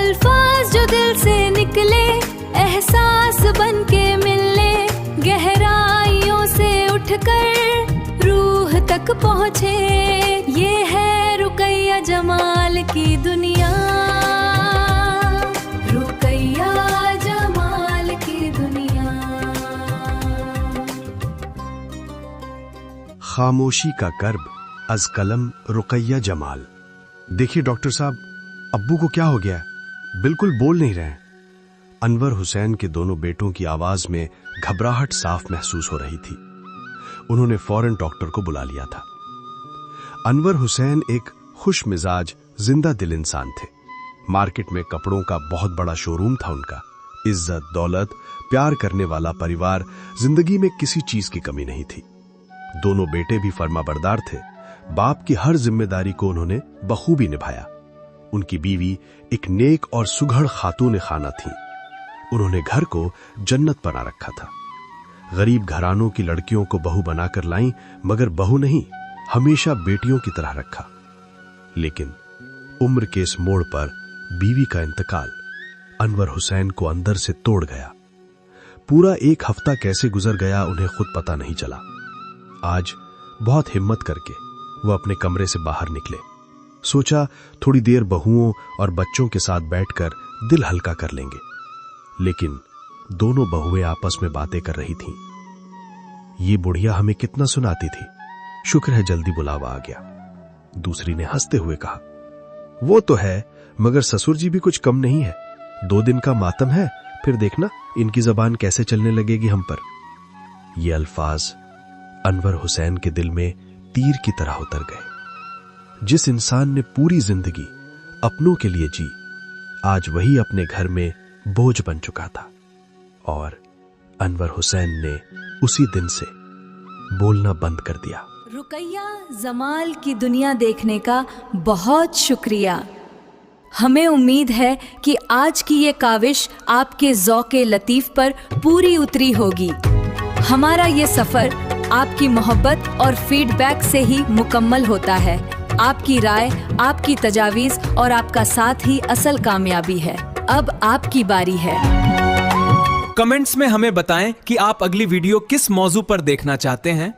अल्फाज जो दिल से निकले, एहसास बन के मिलने, गहराइयों से उठकर रूह तक पहुँचे। ये है रुकैया जमाल की दुनिया, रुकैया जमाल की दुनिया। खामोशी का कर्ब अज कलम रुकैया जमाल। देखिए डॉक्टर साहब, अब्बू को क्या हो गया है? बिल्कुल बोल नहीं रहे हैं। अनवर हुसैन के दोनों बेटों की आवाज में घबराहट साफ महसूस हो रही थी। उन्होंने फौरन डॉक्टर को बुला लिया था। अनवर हुसैन एक खुश मिजाज, जिंदा दिल इंसान थे। मार्केट में कपड़ों का बहुत बड़ा शोरूम था उनका। इज्जत, दौलत, प्यार करने वाला परिवार, जिंदगी में किसी चीज की कमी नहीं थी। दोनों बेटे भी फर्माबरदार थे। बाप की हर जिम्मेदारी को उन्होंने बखूबी निभाया। उनकी बीवी एक नेक और सुघड़ खातून खाना थी। उन्होंने घर को जन्नत बना रखा था। गरीब घरानों की लड़कियों को बहू बनाकर लाई, मगर बहू नहीं, हमेशा बेटियों की तरह रखा। लेकिन उम्र के इस मोड़ पर बीवी का इंतकाल अनवर हुसैन को अंदर से तोड़ गया। पूरा एक हफ्ता कैसे गुजर गया उन्हें खुद पता नहीं चला। आज बहुत हिम्मत करके वो अपने कमरे से बाहर निकले। सोचा थोड़ी देर बहुओं और बच्चों के साथ बैठकर दिल हल्का कर लेंगे। लेकिन दोनों बहुएं आपस में बातें कर रही थीं। ये बुढ़िया हमें कितना सुनाती थी, शुक्र है जल्दी बुलावा आ गया। दूसरी ने हंसते हुए कहा, वो तो है, मगर ससुर जी भी कुछ कम नहीं है। 2 दिन का मातम है, फिर देखना इनकी जबान कैसे चलने लगेगी हम पर। ये अल्फाज अनवर हुसैन के दिल में तीर की तरह उतर गए। जिस इंसान ने पूरी जिंदगी अपनों के लिए जी, आज वही अपने घर में बोझ बन चुका था। और अनवर हुसैन ने उसी दिन से बोलना बंद कर दिया। रुकैया जमाल की दुनिया देखने का बहुत शुक्रिया। हमें उम्मीद है कि आज की ये काविश आपके ज़ौक़े लतीफ़ पर पूरी उतरी होगी। हमारा ये सफ़र आपकी मोहब्बत और फीडबैक से ही मुकम्मल होता है। आपकी राय, आपकी तजावीज़ और आपका साथ ही असल कामयाबी है। अब आपकी बारी है। कमेंट्स में हमें बताएं कि आप अगली वीडियो किस मौजू पर देखना चाहते हैं।